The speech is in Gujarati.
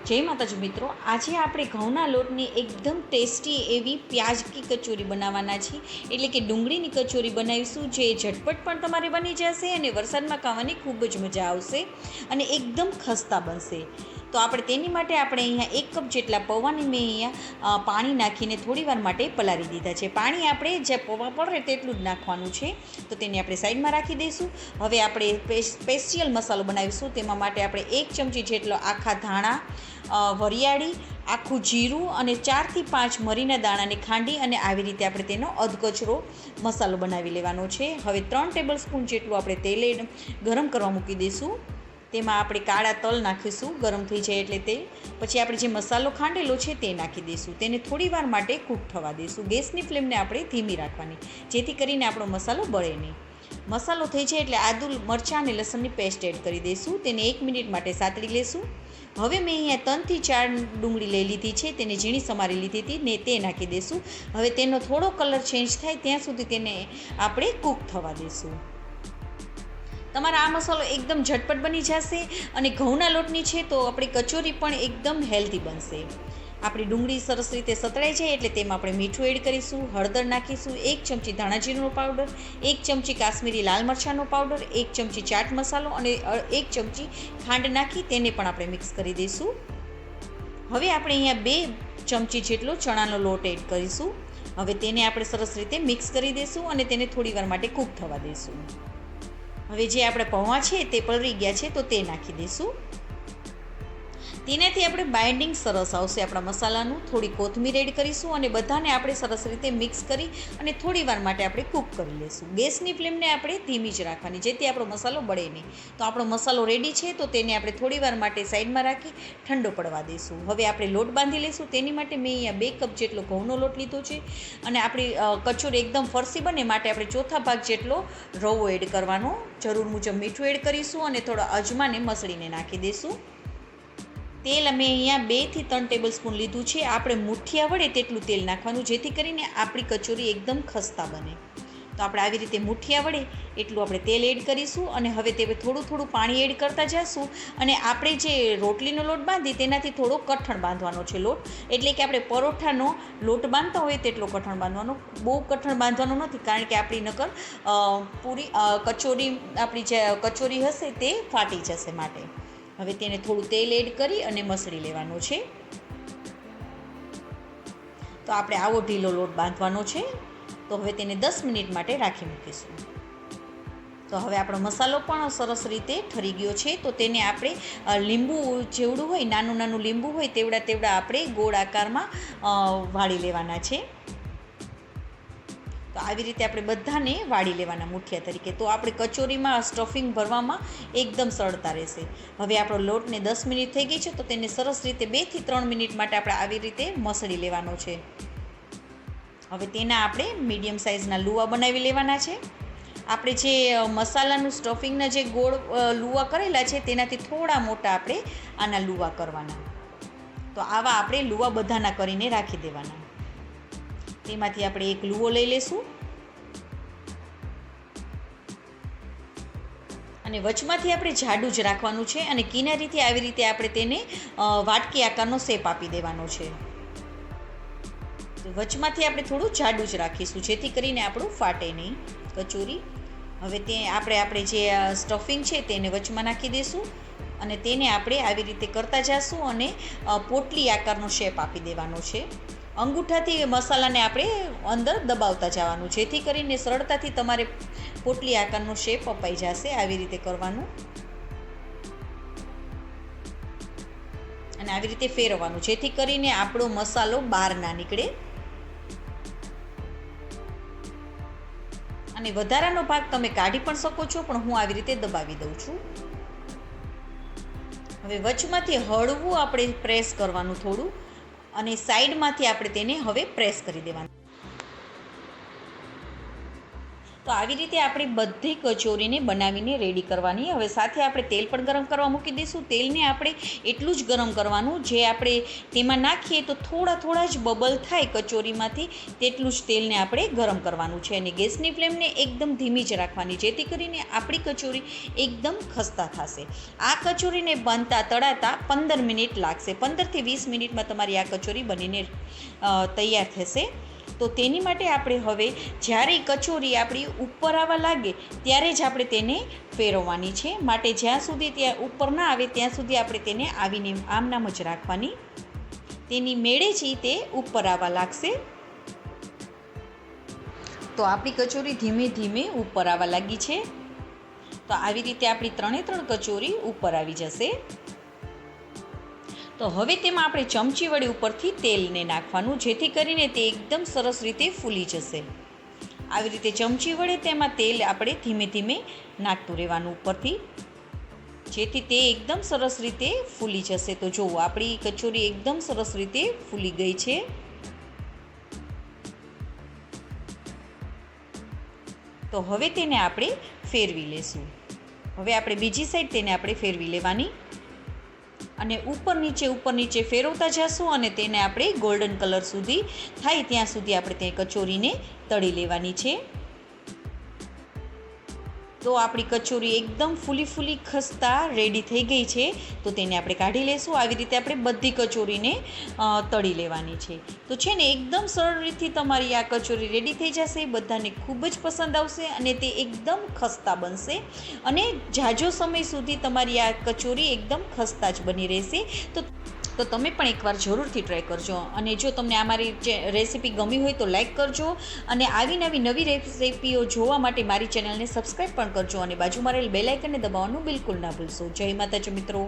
જય માતાજી મિત્રો, આજે આપણે ઘઉંના લોટની એકદમ ટેસ્ટી એવી પ્યાજ કી કચોરી બનાવવાના છીએ. એટલે કે ડુંગળીની કચોરી બનાવીશું, જે ઝટપટ પણ તમારે બની જશે અને વરસાદમાં ખાવાની ખૂબ જ મજા આવશે અને એકદમ ખસ્તા બનશે. તો આપણે તેની માટે આપણે અહીંયા 1 કપ જેટલા પૌવાની મેં અહીંયા પાણી નાખીને થોડી વાર માટે પલાળી દીધા છે. પાણી આપણે જે પૌવા પડે તેટલું જ નાખવાનું છે. તો તેને આપણે સાઈડમાં રાખી દઈશું. હવે આપણે સ્પેશિયલ મસાલો બનાવીશું. તેમાં માટે આપણે 1 ચમચી જેટલો આખા ધાણા, વરિયાળી, આખું જીરું અને 4 થી 5 મરીના દાણાને ખાંડી અને આવી રીતે આપણે તેનો અધકચરો મસાલો બનાવી લેવાનો છે. હવે 3 ટેબલ સ્પૂન જેટલું આપણે તેલ ગરમ કરવા મૂકી દઈશું. તેમાં આપણે કાળા તલ નાખીશું. ગરમ થઈ જાય એટલે તેલ પછી આપણે જે મસાલો ખાંડેલો છે તે નાખી દઈશું. તેને થોડી વાર માટે કૂક થવા દઈશું. ગેસની ફ્લેમને આપણે ધીમી રાખવાની, જેથી કરીને આપણો મસાલો બળે નહીં. મસાલો થઈ જાય એટલે આદુ, મરચાં અને લસણની પેસ્ટ એડ કરી દઈશું. તેને 1 મિનિટ માટે સાતળી લેશું. હવે મેં અહીંયા 3 થી 4 ડુંગળી લઈ લીધી છે, તેને ઝીણી સમારી લીધી હતી ને તે નાખી દઈશું. હવે તેનો થોડો કલર ચેન્જ થાય ત્યાં સુધી તેને આપણે કૂક થવા દઈશું. તમારા આ મસાલો એકદમ ઝટપટ બની જશે અને ઘઉંના લોટની છે તો આપણી કચોરી પણ એકદમ હેલ્ધી બનશે. આપણી ડુંગળી સરસ રીતે સતળાઈ જાય એટલે તેમાં આપણે મીઠું એડ કરીશું, હળદર નાખીશું, 1 ચમચી ધાણા જીરુંનો પાવડર, 1 ચમચી કાશ્મીરી લાલ મરચાંનો પાવડર, 1 ચમચી ચાટ મસાલો અને 1 ચમચી ખાંડ નાખી તેને પણ આપણે મિક્સ કરી દઈશું. હવે આપણે અહીંયા 2 ચમચી જેટલો ચણાનો લોટ એડ કરીશું. હવે તેને આપણે સરસ રીતે મિક્સ કરી દઈશું અને તેને થોડી વાર માટે કૂક થવા દઈશું. હવે જે આપણે પૌવા છે તે પલળી ગયા છે તો તે નાખી દઈશું. તેનાથી આપણે બાઇન્ડિંગ સરસ આવશે આપણા મસાલાનું. થોડી કોથમીર એડ કરીશું અને બધાને આપણે સરસ રીતે મિક્સ કરી અને થોડી વાર માટે આપણે કૂક કરી લઈશું. ગેસની ફ્લેમને આપણે ધીમી જ રાખવાની, જેથી આપણો મસાલો બળે નહીં. તો આપણો મસાલો રેડી છે તો તેને આપણે થોડી વાર માટે સાઈડમાં રાખી ઠંડો પડવા દઈશું. હવે આપણે લોટ બાંધી લઈશું. તેની માટે મેં અહીંયા 2 કપ જેટલો ઘઉંનો લોટ લીધો છે અને આપણી કચોરી એકદમ ફરસી બને માટે આપણે ચોથા ભાગ જેટલો રવો એડ કરવાનો. જરૂર મુજબ મીઠું એડ કરીશું અને થોડા અજમાને મસળીને નાખી દઈશું. તેલ અમે અહીંયા 2 થી 3 ટેબલ સ્પૂન લીધું છે. આપણે મુઠ્ઠિયા વડે તેટલું તેલ નાખવાનું, જેથી કરીને આપણી કચોરી એકદમ ખસ્તા બને. તો આપણે આવી રીતે મુઠ્ઠિયા વડે એટલું આપણે તેલ એડ કરીશું અને હવે તે થોડું થોડું પાણી એડ કરતા જઈશું. અને આપણે જે રોટલીનો લોટ બાંધી તેનાથી થોડો કઠણ બાંધવાનો છે લોટ. એટલે કે આપણે પરોઠાનો લોટ બાંધતા હોય તેટલો કઠણ બાંધવાનો, બહુ કઠણ બાંધવાનો નથી, કારણ કે આપણી નકર પૂરી કચોરી આપણી જે કચોરી હશે તે ફાટી જશે માટે. હવે તેને થોડું તેલ એડ કરી અને મસળી લેવાનો છે. તો આપણે આવો ઢીલો લોટ બાંધવાનો છે. તો હવે તેને 10 મિનિટ માટે રાખી મૂકીશું. તો હવે આપણો મસાલો પણ સરસ રીતે ઠરી ગયો છે. તો તેને આપણે લીંબુ જેવડું હોય, નાનું નાનું લીંબુ હોય તેવડા આપણે ગોળ આકારમાં વાળી લેવાના છે. તો આવી રીતે આપણે બધાને વાળી લેવાના મુઠિયા તરીકે. તો આપણે કચોરીમાં સ્ટફિંગ ભરવામાં એકદમ સરળતા રહેશે. હવે આપણો લોટને 10 મિનિટ થઈ ગઈ છે તો તેને સરસ રીતે 2 થી 3 મિનિટ માટે આપણે આવી રીતે મસળી લેવાનો છે. હવે તેના આપણે મીડિયમ સાઇઝના લુવા બનાવી લેવાના છે. આપણે જે મસાલાનું સ્ટફિંગના જે ગોળ લુવા કરેલા છે તેનાથી થોડા મોટા આપણે આના લુવા કરવાના. તો આવા આપણે લુવા બધાના કરીને રાખી દેવાના. તેમાંથી આપણે એક લુવો લઈ લેશું અને વચમાંથી આપણે જાડું જ રાખવાનું છે અને કિનારીથી આવી રીતે આપણે તેને વાટકી આકારનો શેપ આપી દેવાનો છે. વચમાંથી આપણે થોડું જાડું જ રાખીશું, જેથી કરીને આપણું ફાટે નહીં કચોરી. હવે તે આપણે જે સ્ટફિંગ છે તેને વચમાં નાખી દઈશું અને તેને આપણે આવી રીતે કરતા જઈશું અને પોટલી આકારનો શેપ આપી દેવાનો છે. અંગૂઠાથી મસાલાને આપણે અંદર દબાવતા જવાનું, જેથી કરીને સરળતાથી તમારે પોટલી આકારનો શેપ અપાઈ જશે. આવી રીતે કરવાનું અને આવી રીતે ફેરવવાનું, જેથી કરીને આપણો મસાલો બહાર ના નીકળે. અને વધારાનો ભાગ તમે કાઢી પણ શકો છો, પણ હું આવી રીતે દબાવી દઉં છું. હવે વચમાંથી હળવું આપણે પ્રેસ કરવાનું થોડું અને સાઈડમાંથી આપણે તેને હવે પ્રેસ કરી દેવાનું. તો તો આવી રીતે આપણે બધી કચોરીને બનાવીને રેડી કરવાની. હવે સાથે આપણે તેલ પણ ગરમ કરવા મૂકી દઈશું. તેલને આપણે એટલું જ ગરમ કરવાનું જે આપણે તેમાં નાખીએ તો થોડા જ બબલ થાય કચોરીમાંથી, તેટલું જ તેલને આપણે ગરમ કરવાનું છે. અને ગેસની ફ્લેમને એકદમ ધીમી જ રાખવાની, જેથી કરીને આપણી કચોરી એકદમ ખસ્તા થશે. આ કચોરીને બનતા તળાતા 15 મિનિટ લાગશે. 15 થી 20 મિનિટમાં તમારી આ કચોરી બનીને તૈયાર થશે. તો તેની માટે આપણે હવે જ્યારે કચોરી આપણી ઉપર આવવા લાગે ત્યારે જ આપણે તેને ફેરવવાની છે. માટે જ્યાં સુધી ત્યાં ઉપર ના આવે ત્યાં સુધી આપણે તેને આવીને આમ નામ જ રાખવાની. તેની મેળે જ તે ઉપર આવવા લાગશે. તો આપણી કચોરી ધીમે ધીમે ઉપર આવવા લાગી છે. તો આવી રીતે આપણી 3 કચોરી ઉપર આવી જશે. તો હવે તેમાં આપણે ચમચી વડે ઉપરથી તેલને નાખવાનું, જેથી કરીને તે એકદમ સરસ રીતે ફૂલી જશે. આવી રીતે ચમચી વડે તેમાં તેલ આપણે ધીમે ધીમે નાખતું રહેવાનું ઉપરથી, જેથી તે એકદમ સરસ રીતે ફૂલી જશે. તો જુઓ આપણી કચોરી એકદમ સરસ રીતે ફૂલી ગઈ છે. તો હવે તેને આપણે ફેરવી લેશું. હવે આપણે બીજી સાઈડ તેને આપણે ફેરવી લેવાની અને ઉપર નીચે ફેરવતા જશું અને તેને આપણે ગોલ્ડન કલર સુધી થાય ત્યાં સુધી આપણે તે કચોરીને તળી લેવાની છે. તો આપણી કચોરી એકદમ ફૂલી ખસ્તા રેડી થઈ ગઈ છે. તો તેને આપણે કાઢી લેશું. આવી રીતે આપણે બધી કચોરીને તળી લેવાની છે. તો છે ને એકદમ સરળ રીતથી તમારી આ કચોરી રેડી થઈ જશે. બધાને ખૂબ જ પસંદ આવશે અને તે એકદમ ખસ્તા બનશે અને ઝાઝો સમય સુધી તમારી આ કચોરી એકદમ ખસ્તા જ બની રહેશે. તો તમે પણ એકવાર જરૂરથી ટ્રાય કરજો. અને જો તમને આ મારી રેસીપી ગમી હોય તો લાઈક કરજો અને આવી નવી રેસીપીઓ જોવા માટે મારી ચેનલને સબસ્ક્રાઈબ પણ કરજો અને બાજુમાં રહેલ બેલ આઇકનને દબાવવાનું બિલકુલ ના ભૂલશો. જય માતાજી મિત્રો.